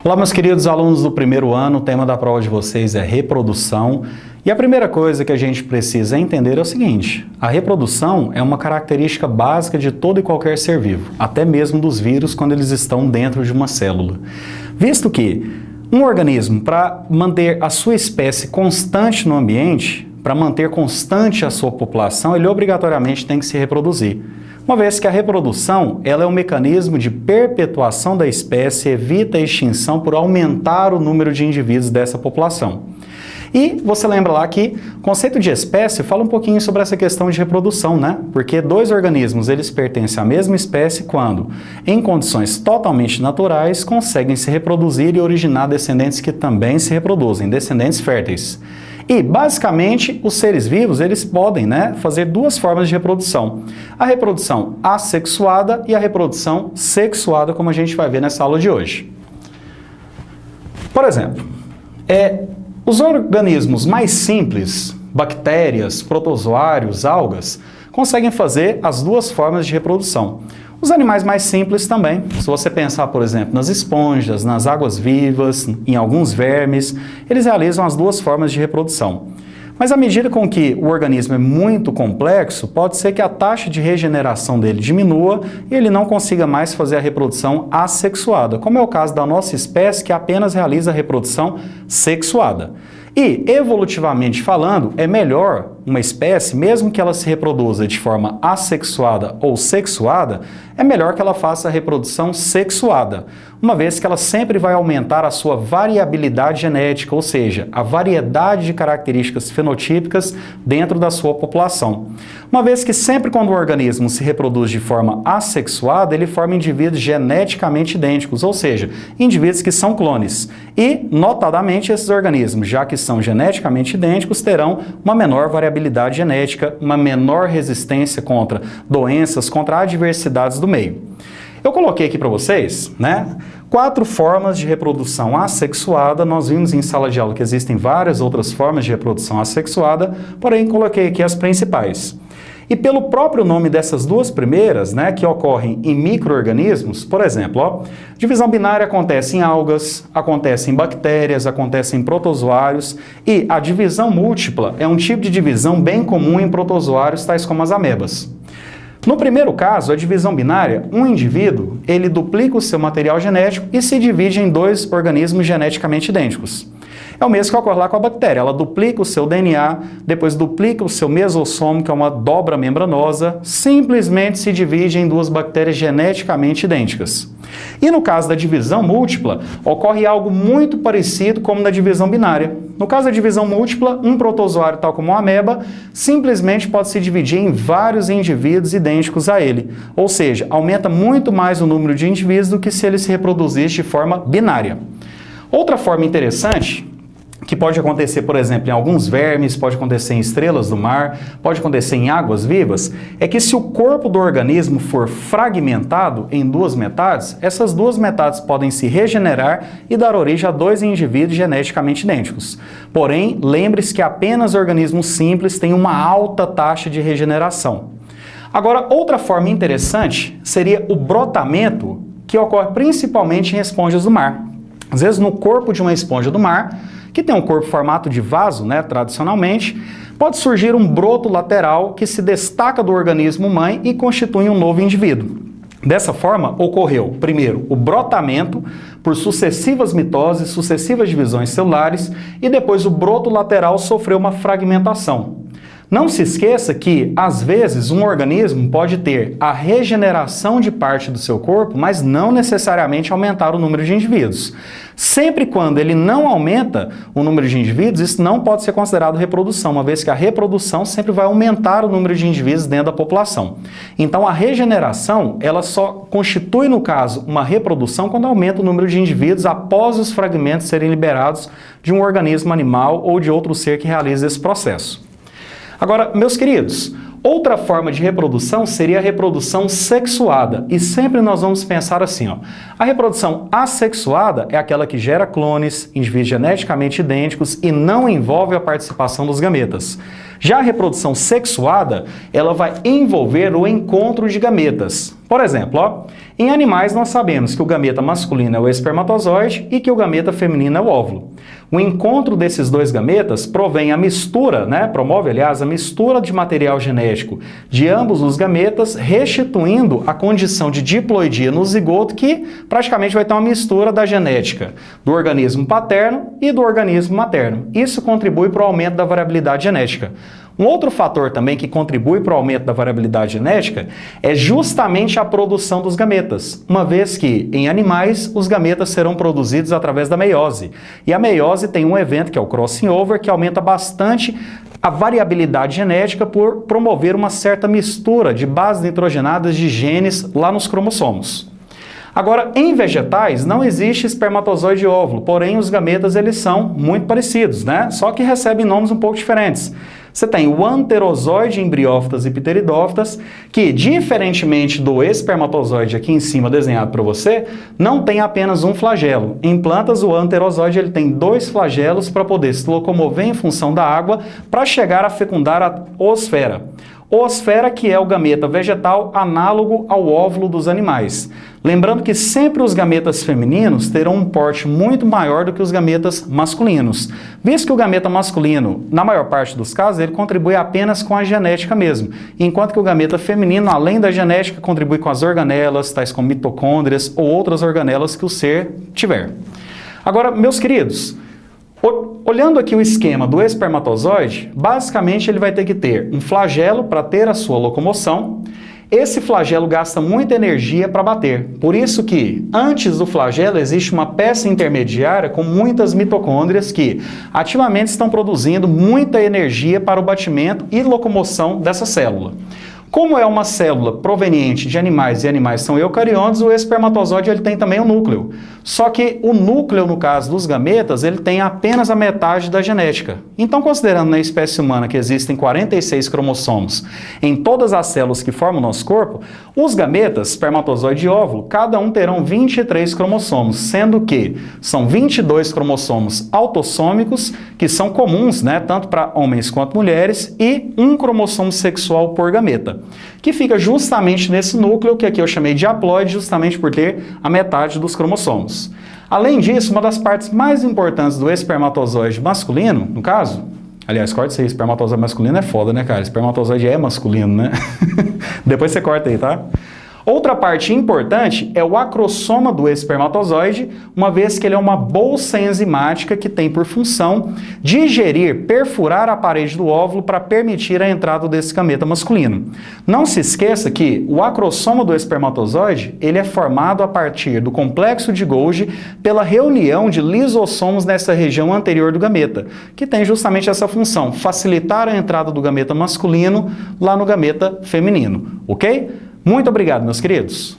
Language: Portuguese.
Olá, meus queridos alunos do primeiro ano, o tema da prova de vocês é reprodução. E a primeira coisa que a gente precisa entender é o seguinte: a reprodução é uma característica básica de todo e qualquer ser vivo, até mesmo dos vírus quando eles estão dentro de uma célula. Visto que um organismo, para manter a sua espécie constante no ambiente, para manter constante a sua população, ele obrigatoriamente tem que se reproduzir. Uma vez que a reprodução ela é um mecanismo de perpetuação da espécie, evita a extinção por aumentar o número de indivíduos dessa população. E você lembra lá que o conceito de espécie fala um pouquinho sobre essa questão de reprodução, né? Porque dois organismos eles pertencem à mesma espécie quando, em condições totalmente naturais, conseguem se reproduzir e originar descendentes que também se reproduzem, descendentes férteis. E, basicamente, os seres vivos, eles podem, fazer duas formas de reprodução. A reprodução assexuada e a reprodução sexuada, como a gente vai ver nessa aula de hoje. Por exemplo, os organismos mais simples, bactérias, protozoários, algas, conseguem fazer as duas formas de reprodução. Os animais mais simples também. Se você pensar, por exemplo, nas esponjas, nas águas-vivas, em alguns vermes, eles realizam as duas formas de reprodução. Mas à medida com que o organismo é muito complexo, pode ser que a taxa de regeneração dele diminua e ele não consiga mais fazer a reprodução assexuada, como é o caso da nossa espécie, que apenas realiza a reprodução sexuada. E, evolutivamente falando, é melhor uma espécie, mesmo que ela se reproduza de forma assexuada ou sexuada, é melhor que ela faça a reprodução sexuada, uma vez que ela sempre vai aumentar a sua variabilidade genética, ou seja, a variedade de características fenotípicas dentro da sua população. Uma vez que sempre quando o organismo se reproduz de forma assexuada, ele forma indivíduos geneticamente idênticos, ou seja, indivíduos que são clones. E, notadamente, esses organismos, já que são geneticamente idênticos, terão uma menor variabilidade genética, uma menor resistência contra doenças, contra adversidades do meio. Eu coloquei aqui para vocês, 4 formas de reprodução assexuada. Nós vimos em sala de aula que existem várias outras formas de reprodução assexuada, porém coloquei aqui as principais. E pelo próprio nome dessas duas primeiras, que ocorrem em micro-organismos, por exemplo, divisão binária acontece em algas, acontece em bactérias, acontece em protozoários, e a divisão múltipla é um tipo de divisão bem comum em protozoários, tais como as amebas. No primeiro caso, a divisão binária, um indivíduo, ele duplica o seu material genético e se divide em 2 organismos geneticamente idênticos. É o mesmo que ocorre lá com a bactéria. Ela duplica o seu DNA, depois duplica o seu mesossomo, que é uma dobra membranosa, simplesmente se divide em 2 bactérias geneticamente idênticas. E no caso da divisão múltipla, ocorre algo muito parecido como na divisão binária. No caso da divisão múltipla, um protozoário, tal como uma ameba, simplesmente pode se dividir em vários indivíduos idênticos a ele. Ou seja, aumenta muito mais o número de indivíduos do que se ele se reproduzisse de forma binária. Outra forma interessante, que pode acontecer, por exemplo, em alguns vermes, pode acontecer em estrelas do mar, pode acontecer em águas vivas, é que se o corpo do organismo for fragmentado em 2 metades, essas 2 metades podem se regenerar e dar origem a 2 indivíduos geneticamente idênticos. Porém, lembre-se que apenas organismos simples têm uma alta taxa de regeneração. Agora, outra forma interessante seria o brotamento, que ocorre principalmente em esponjas do mar. Às vezes, no corpo de uma esponja do mar, que tem um corpo formato de vaso, tradicionalmente, pode surgir um broto lateral que se destaca do organismo mãe e constitui um novo indivíduo. Dessa forma, ocorreu, primeiro, o brotamento por sucessivas mitoses, sucessivas divisões celulares, e depois o broto lateral sofreu uma fragmentação. Não se esqueça que, às vezes, um organismo pode ter a regeneração de parte do seu corpo, mas não necessariamente aumentar o número de indivíduos. Sempre quando ele não aumenta o número de indivíduos, isso não pode ser considerado reprodução, uma vez que a reprodução sempre vai aumentar o número de indivíduos dentro da população. Então, a regeneração, ela só constitui, no caso, uma reprodução quando aumenta o número de indivíduos após os fragmentos serem liberados de um organismo animal ou de outro ser que realiza esse processo. Agora, meus queridos, Outra forma de reprodução seria a reprodução sexuada, e sempre nós vamos pensar assim, ó. A reprodução assexuada é aquela que gera clones, indivíduos geneticamente idênticos e não envolve a participação dos gametas. Já a reprodução sexuada, ela vai envolver o encontro de gametas. Por exemplo, ó, em animais nós sabemos que o gameta masculino é o espermatozoide e que o gameta feminino é o óvulo. O encontro desses dois gametas provém a mistura, promove, aliás, a mistura de material genético de ambos os gametas, restituindo a condição de diploidia no zigoto, que praticamente vai ter uma mistura da genética do organismo paterno e do organismo materno. Isso contribui para o aumento da variabilidade genética. Um outro fator também que contribui para o aumento da variabilidade genética é justamente a produção dos gametas, uma vez que, em animais, os gametas serão produzidos através da meiose. E a meiose tem um evento que é o crossing over, que aumenta bastante a variabilidade genética por promover uma certa mistura de bases nitrogenadas de genes lá nos cromossomos. Agora, em vegetais não existe espermatozoide e óvulo, porém os gametas eles são muito parecidos, Só que recebem nomes um pouco diferentes. Você tem o anterozoide, embriófitas e pteridófitas, que, diferentemente do espermatozoide aqui em cima desenhado para você, não tem apenas um flagelo. Em plantas, o anterozoide ele tem 2 flagelos para poder se locomover em função da água para chegar a fecundar a oosfera. Oosfera, que é o gameta vegetal análogo ao óvulo dos animais. Lembrando que sempre os gametas femininos terão um porte muito maior do que os gametas masculinos, visto que o gameta masculino, na maior parte dos casos, ele contribui apenas com a genética mesmo, enquanto que o gameta feminino, além da genética, contribui com as organelas, tais como mitocôndrias ou outras organelas que o ser tiver. Agora, meus queridos, olhando aqui o esquema do espermatozoide, basicamente ele vai ter que ter um flagelo para ter a sua locomoção. Esse flagelo gasta muita energia para bater. Por isso que, antes do flagelo, existe uma peça intermediária com muitas mitocôndrias que ativamente estão produzindo muita energia para o batimento e locomoção dessa célula. Como é uma célula proveniente de animais e animais são eucariontes, o espermatozoide ele tem também um núcleo. Só que o núcleo, no caso dos gametas, ele tem apenas a metade da genética. Então, considerando na espécie humana que existem 46 cromossomos em todas as células que formam o nosso corpo, os gametas, espermatozoide e óvulo, cada um terão 23 cromossomos, sendo que são 22 cromossomos autossômicos, que são comuns, tanto para homens quanto mulheres, e um cromossomo sexual por gameta, que fica justamente nesse núcleo, que aqui eu chamei de haploide, justamente por ter a metade dos cromossomos. Além disso, uma das partes mais importantes do espermatozoide masculino, no caso, aliás, corta isso aí, espermatozoide masculino é foda, cara? Espermatozoide é masculino, Depois você corta aí, tá? Outra parte importante é o acrossoma do espermatozoide, uma vez que ele é uma bolsa enzimática que tem por função digerir, perfurar a parede do óvulo para permitir a entrada desse gameta masculino. Não se esqueça que o acrossoma do espermatozoide ele é formado a partir do complexo de Golgi pela reunião de lisossomos nessa região anterior do gameta, que tem justamente essa função, facilitar a entrada do gameta masculino lá no gameta feminino, ok? Muito obrigado, meus queridos!